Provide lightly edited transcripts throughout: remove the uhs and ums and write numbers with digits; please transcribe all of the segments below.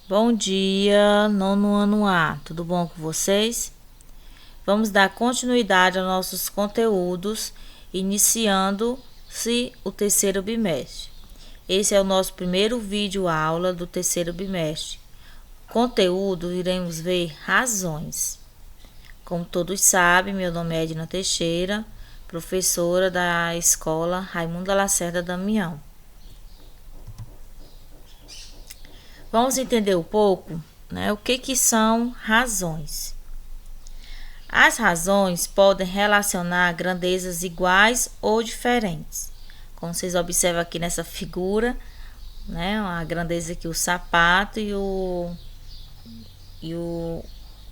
Bom dia, nono ano A, tudo bom com vocês? Vamos dar continuidade aos nossos conteúdos, iniciando-se o terceiro bimestre. Esse é o nosso primeiro vídeo aula do terceiro bimestre. Conteúdo, iremos ver razões. Como todos sabem, meu nome é Edna Teixeira, professora da escola Raimunda Lacerda Damião. Vamos entender um pouco, o que são razões. As razões podem relacionar grandezas iguais ou diferentes. Como vocês observam aqui nessa figura, a grandeza aqui, o sapato e o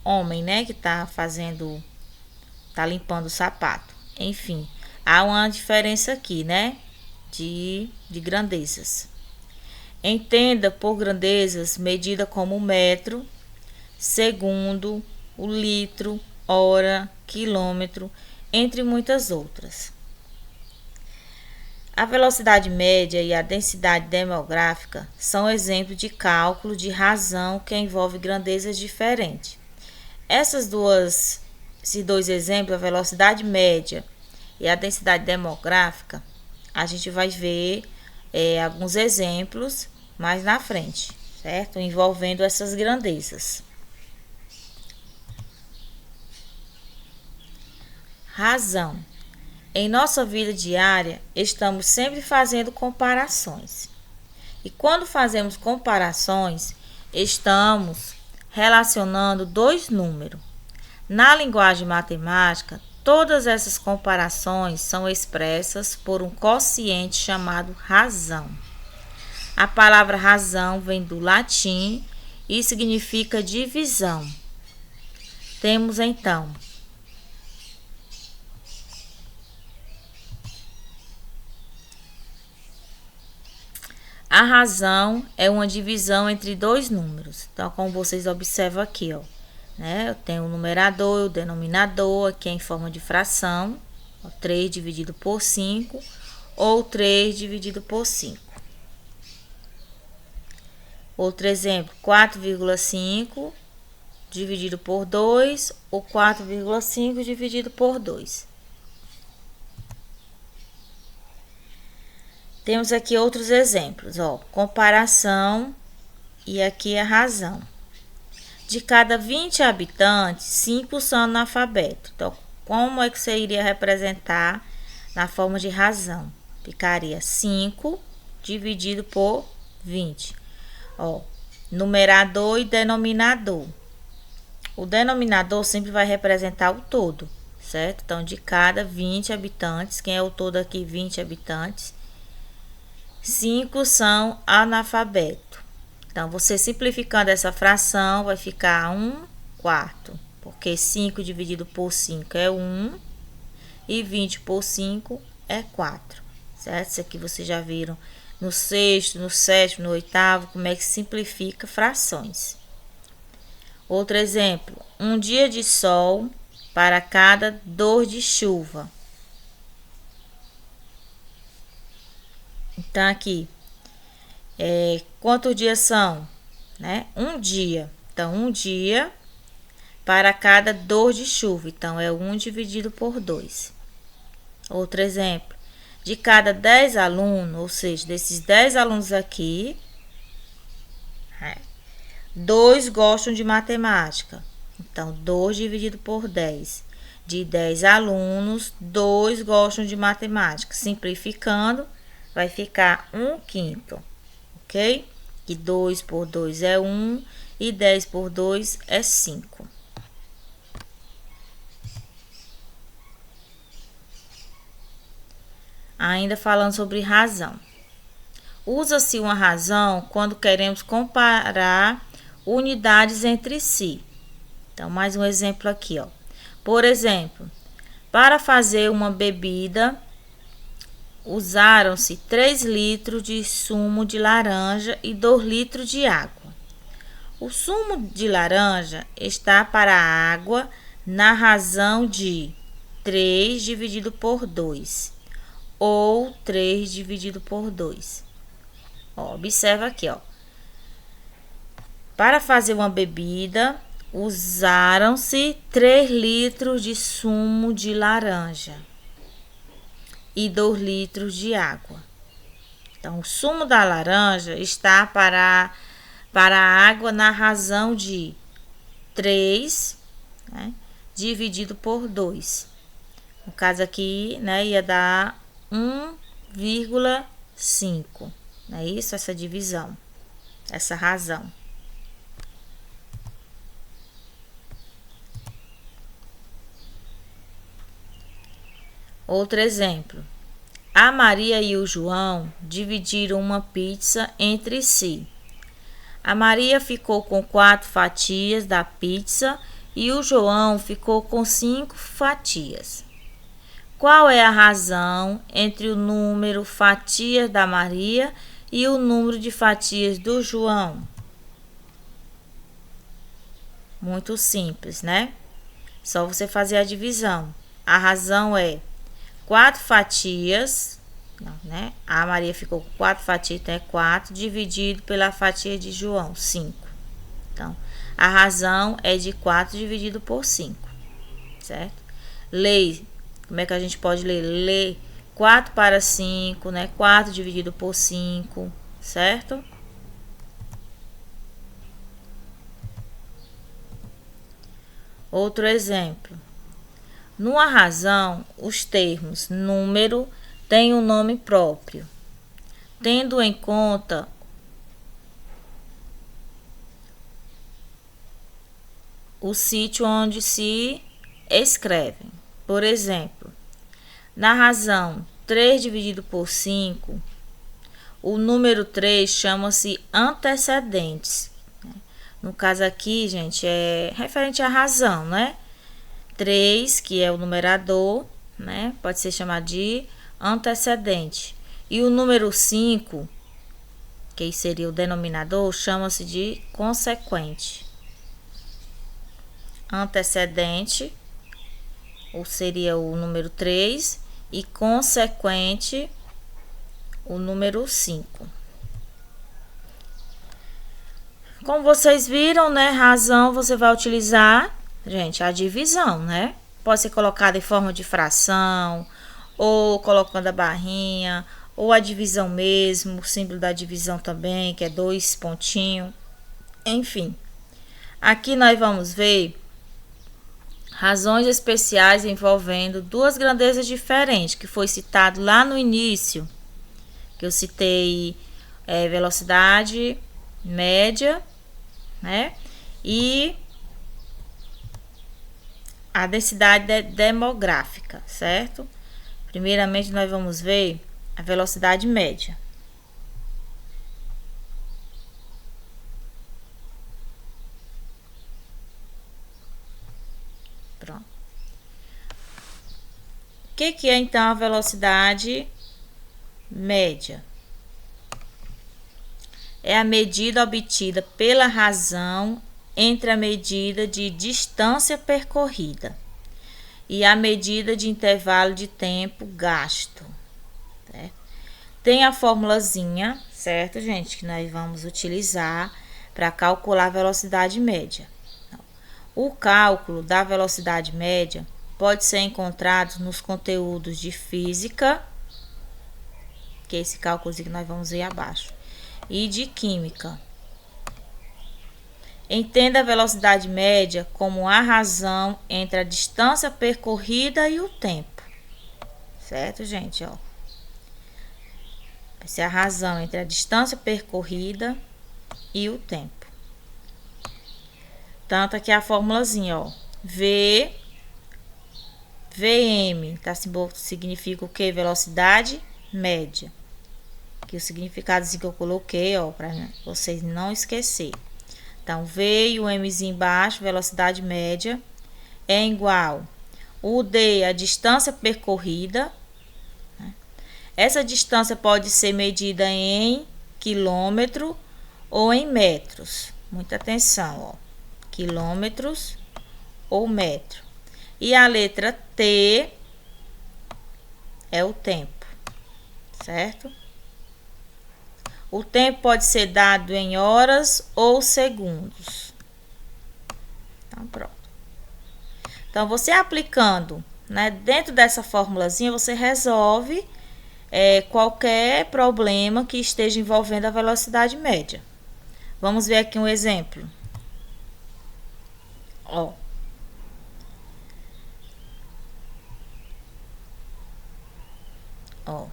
homem, que tá limpando o sapato. Enfim, há uma diferença aqui, de grandezas. Entenda por grandezas medida como metro, segundo, o litro, hora, quilômetro, entre muitas outras. A velocidade média e a densidade demográfica são exemplos de cálculo de razão que envolve grandezas diferentes. Esses dois exemplos, a velocidade média e a densidade demográfica, a gente vai ver alguns exemplos mais na frente, certo? Envolvendo essas grandezas. Razão. Em nossa vida diária, estamos sempre fazendo comparações. E quando fazemos comparações, estamos relacionando dois números. Na linguagem matemática, todas essas comparações são expressas por um quociente chamado razão. A palavra razão vem do latim e significa divisão. Temos então a razão é uma divisão entre dois números. Então, como vocês observam aqui, eu tenho o numerador e o denominador, aqui em forma de fração, 3 dividido por 5, ou 3 dividido por 5. Outro exemplo, 4,5 dividido por 2, ou 4,5 dividido por 2. Temos aqui outros exemplos, comparação e aqui a razão. De cada 20 habitantes, 5 são analfabetos. Então, como é que você iria representar na forma de razão? Ficaria 5 dividido por 20. Numerador e denominador. O denominador sempre vai representar o todo, certo? Então, de cada 20 habitantes, quem é o todo aqui? 20 habitantes. 5 são analfabetos. Então, você simplificando essa fração, vai ficar 1/4. Porque 5 dividido por 5 é 1. E 20 por 5 é 4. Certo? Isso aqui vocês já viram no sexto, no sétimo, no oitavo, como é que simplifica frações. Outro exemplo, um dia de sol para cada dor de chuva. Então, aqui, quantos dias são? Um dia. Então, um dia para cada dor de chuva. Então, é 1 dividido por 2. Outro exemplo, de cada 10 alunos, ou seja, desses 10 alunos aqui, 2 gostam de matemática. Então, 2 dividido por 10. De 10 alunos, 2 gostam de matemática. Simplificando, vai ficar 1/5, ok? Que 2 por 2 é 1 e 10 por 2 é 5. Ainda falando sobre razão. Usa-se uma razão quando queremos comparar unidades entre si. Então, mais um exemplo aqui, Por exemplo, para fazer uma bebida, usaram-se 3 litros de sumo de laranja e 2 litros de água. O sumo de laranja está para a água na razão de 3 dividido por 2, ou 3 dividido por 2. Observa aqui, Para fazer uma bebida, usaram-se 3 litros de sumo de laranja e 2 litros de água. Então, o sumo da laranja está para a água na razão de 3, né, dividido por 2. No caso aqui, né, ia dar 1,5. Não é isso? Essa divisão, essa razão. Outro exemplo. A Maria e o João dividiram uma pizza entre si. A Maria ficou com 4 fatias da pizza e o João ficou com 5 fatias. Qual é a razão entre o número fatias da Maria e o número de fatias do João? Muito simples, né? Só você fazer a divisão. A razão é 4 fatias, né? A Maria ficou com 4 fatias, então é 4, dividido pela fatia de João, 5. Então, a razão é de 4 dividido por 5, certo? Lei, como é que a gente pode ler? Ler 4 para 5, né? 4 dividido por 5, certo? Outro exemplo. Numa razão, os termos número têm um nome próprio, tendo em conta o sítio onde se escrevem. Por exemplo, na razão 3 dividido por 5, o número 3 chama-se antecedentes. No caso aqui, gente, é referente à razão, né? 3, que é o numerador, né? Pode ser chamado de antecedente. E o número 5, que seria o denominador, chama-se de consequente. Antecedente, ou seria o número 3, e consequente, o número 5. Como vocês viram, né? Razão você vai utilizar, gente, a divisão, né? Pode ser colocada em forma de fração, ou colocando a barrinha, ou a divisão mesmo, o símbolo da divisão também, que é 2 pontinhos. Enfim, aqui nós vamos ver razões especiais envolvendo 2 grandezas diferentes, que foi citado lá no início, que eu citei velocidade média, né? E a densidade demográfica, certo? Primeiramente, nós vamos ver a velocidade média. Pronto. O que é então a velocidade média? É a medida obtida pela razão entre a medida de distância percorrida e a medida de intervalo de tempo gasto. Certo? Tem a formulazinha, certo, gente, que nós vamos utilizar para calcular a velocidade média. O cálculo da velocidade média pode ser encontrado nos conteúdos de física, que é esse cálculo que nós vamos ver abaixo, e de química. Entenda a velocidade média como a razão entre a distância percorrida e o tempo. Certo, gente? Ó. Essa é a razão entre a distância percorrida e o tempo. Tanto aqui a formulazinha, ó. VM, tá? Significa o que? Velocidade média. Que o significado que eu coloquei, ó, para vocês não esquecer. Então, V e o Mzinho embaixo, velocidade média, é igual o D, a distância percorrida. Né? Essa distância pode ser medida em quilômetro ou em metros. Muita atenção, ó. Quilômetros ou metro. E a letra T é o tempo, certo? O tempo pode ser dado em horas ou segundos. Então, pronto. Então, você aplicando, né, dentro dessa formulazinha, você resolve qualquer problema que esteja envolvendo a velocidade média. Vamos ver aqui um exemplo. Ó. Ó.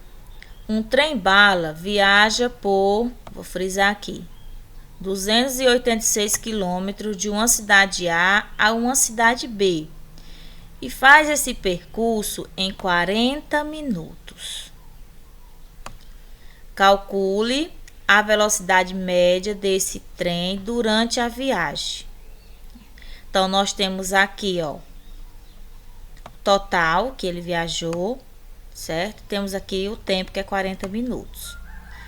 Um trem-bala viaja por, vou frisar aqui, 286 quilômetros de uma cidade A a uma cidade B e faz esse percurso em 40 minutos. Calcule a velocidade média desse trem durante a viagem. Então, nós temos aqui, ó, total que ele viajou, certo? Temos aqui o tempo, que é 40 minutos.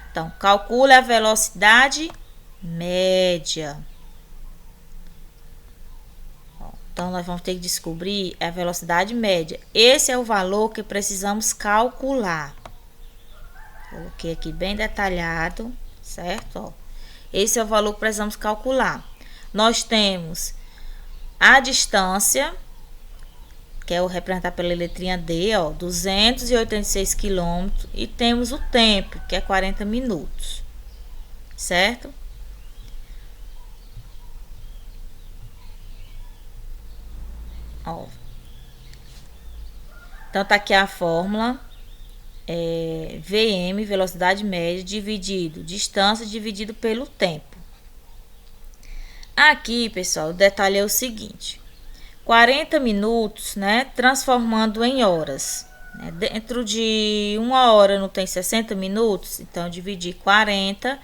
Então, calcule a velocidade média. Então, nós vamos ter que descobrir a velocidade média. Esse é o valor que precisamos calcular. Coloquei aqui bem detalhado, certo? Ó, esse é o valor que precisamos calcular. Nós temos a distância, que é o representado pela letrinha D, ó, 286 quilômetros, e temos o tempo, que é 40 minutos, certo? Ó. Então, tá aqui a fórmula, VM, velocidade média, dividido, distância dividido pelo tempo. Aqui, pessoal, o detalhe é o seguinte: 40 minutos, né, transformando em horas. Né, dentro de uma hora não tem 60 minutos, então dividir 40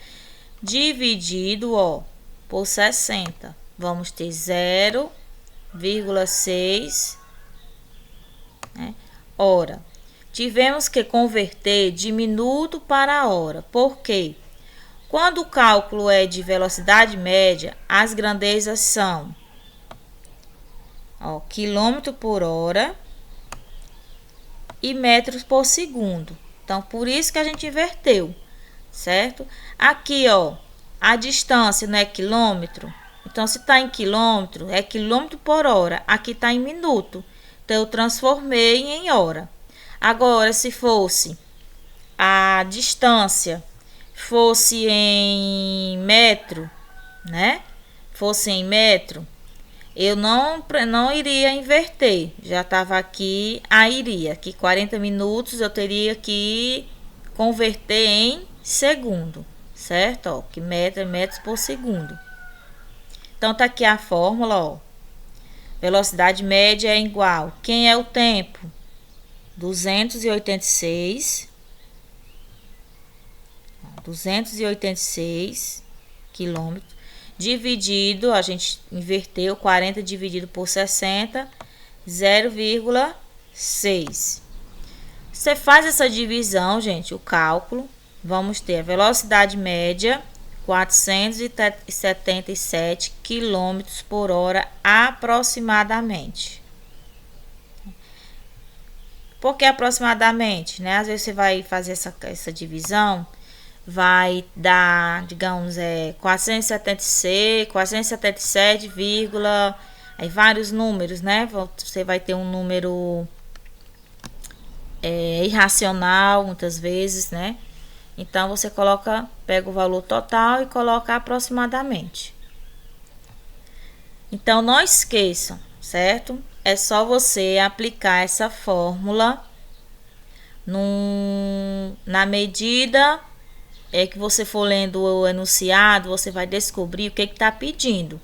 dividido, ó, por 60. Vamos ter 0,6, né, hora. Tivemos que converter de minuto para hora. Por quê? Quando o cálculo é de velocidade média, as grandezas são, ó, quilômetro por hora e metros por segundo. Então, por isso que a gente inverteu, certo? Aqui, ó, a distância não é quilômetro. Então, se está em quilômetro, é quilômetro por hora. Aqui está em minuto. Então, eu transformei em hora. Agora, se fosse a distância fosse em metro, né? Fosse em metro, eu não iria inverter. Já estava aqui, iria. Aqui 40 minutos eu teria que converter em segundo, certo? Ó, que metro é metros por segundo. Então, tá aqui a fórmula, ó. Velocidade média é igual. Quem é o tempo? 286 quilômetros dividido, a gente inverteu, 40 dividido por 60, 0,6. Você faz essa divisão, gente, o cálculo, vamos ter a velocidade média 477 quilômetros por hora aproximadamente. Por que aproximadamente, né? Às vezes você vai fazer essa divisão, vai dar, digamos, 476, 477, aí vários números, né? Você vai ter um número irracional, muitas vezes, né? Então, você pega o valor total e coloca aproximadamente. Então, não esqueçam, certo? É só você aplicar essa fórmula na medida que você for lendo o enunciado, você vai descobrir o que está pedindo.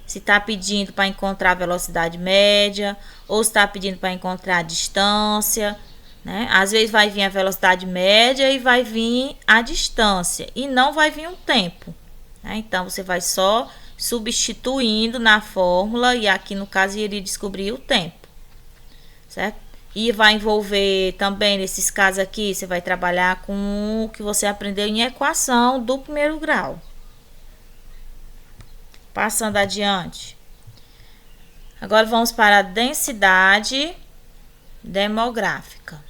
Se está pedindo para encontrar a velocidade média, ou se está pedindo para encontrar a distância, né? Às vezes vai vir a velocidade média e vai vir a distância, e não vai vir o tempo, né? Então, você vai só substituindo na fórmula, e aqui no caso iria descobrir o tempo, certo? E vai envolver também, nesses casos aqui, você vai trabalhar com o que você aprendeu em equação do primeiro grau. Passando adiante. Agora vamos para a densidade demográfica.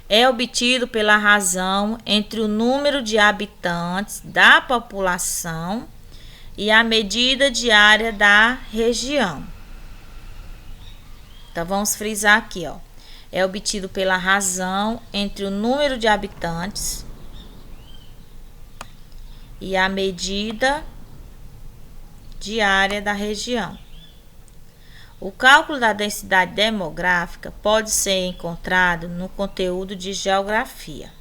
é obtido pela razão entre o número de habitantes da população e a medida diária da região. Então, vamos frisar aqui, ó. É obtido pela razão entre o número de habitantes e a medida diária da região. O cálculo da densidade demográfica pode ser encontrado no conteúdo de geografia.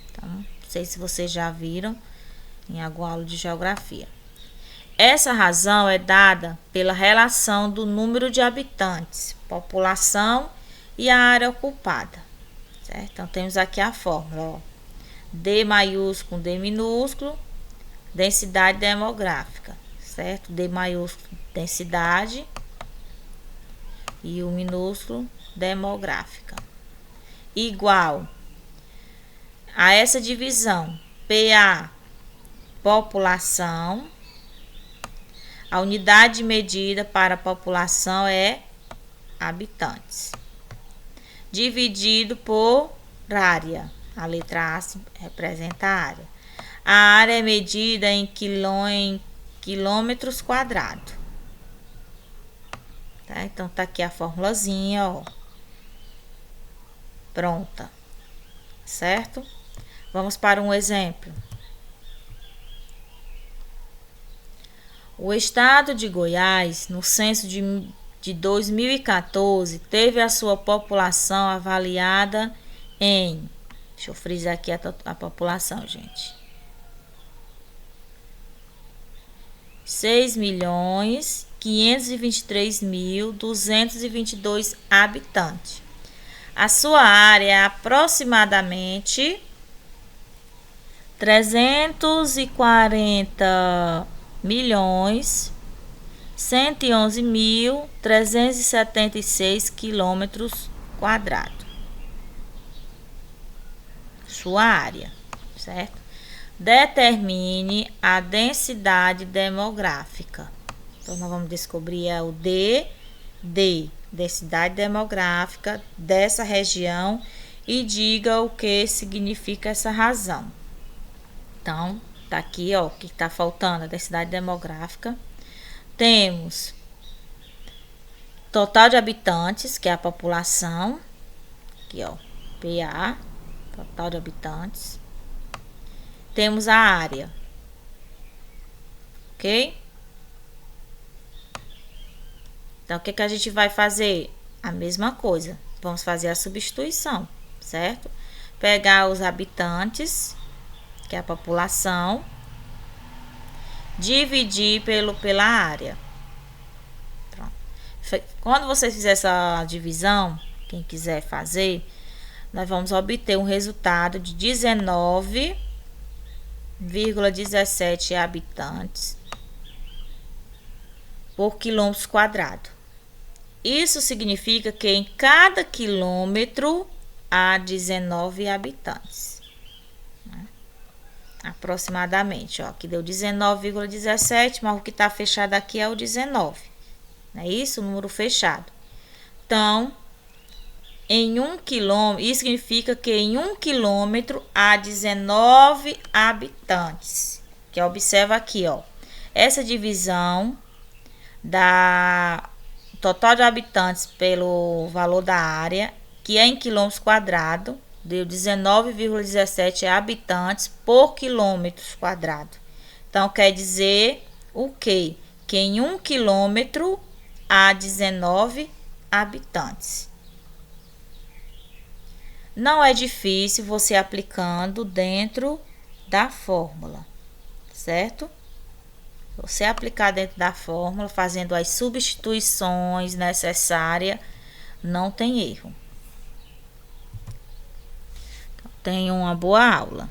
Então, não sei se vocês já viram em alguma aula de geografia. Essa razão é dada pela relação do número de habitantes, população e a área ocupada. Certo? Então, temos aqui a fórmula, ó. D maiúsculo, D minúsculo, densidade demográfica, certo? D maiúsculo, densidade, e o minúsculo, demográfica, igual a essa divisão, PA, população, a unidade de medida para a população é habitantes, dividido por área, a letra A representa a área. A área é medida em quilômetros quadrados. Tá? Então, tá aqui a formulazinha, ó. Pronta. Certo? Vamos para um exemplo. O estado de Goiás, no censo de 2014, teve a sua população avaliada em... Deixa eu frisar aqui a população, gente. 6.523.222 habitantes. A sua área é aproximadamente 340.111.376 quilômetros quadrados. Sua área, certo? Determine a densidade demográfica. Então, nós vamos descobrir o D, densidade demográfica dessa região, e diga o que significa essa razão. Então, tá aqui, ó, o que tá faltando, a densidade demográfica. Temos total de habitantes, que é a população, aqui, ó, PA, total de habitantes. Temos a área, ok? Então, o que que a gente vai fazer? A mesma coisa, vamos fazer a substituição, certo? Pegar os habitantes, que é a população, dividir pela área. Pronto. Quando você fizer essa divisão, quem quiser fazer, nós vamos obter um resultado de 19,17 habitantes por quilômetro quadrado. Isso significa que em cada quilômetro há 19 habitantes. Né? Aproximadamente, ó, aqui deu 19,17, mas o que está fechado aqui é o 19. Não é isso? O número fechado. Então, em 1 quilômetro, isso significa que em 1 quilômetro há 19 habitantes. Que observa aqui, ó, essa divisão da total de habitantes pelo valor da área, que é em quilômetros quadrados, deu 19,17 habitantes por quilômetros quadrados. Então, quer dizer o quê? Que em 1 quilômetro há 19 habitantes. Não é difícil você aplicando dentro da fórmula, certo? Você aplicar dentro da fórmula, fazendo as substituições necessárias, não tem erro. Então, tenha uma boa aula.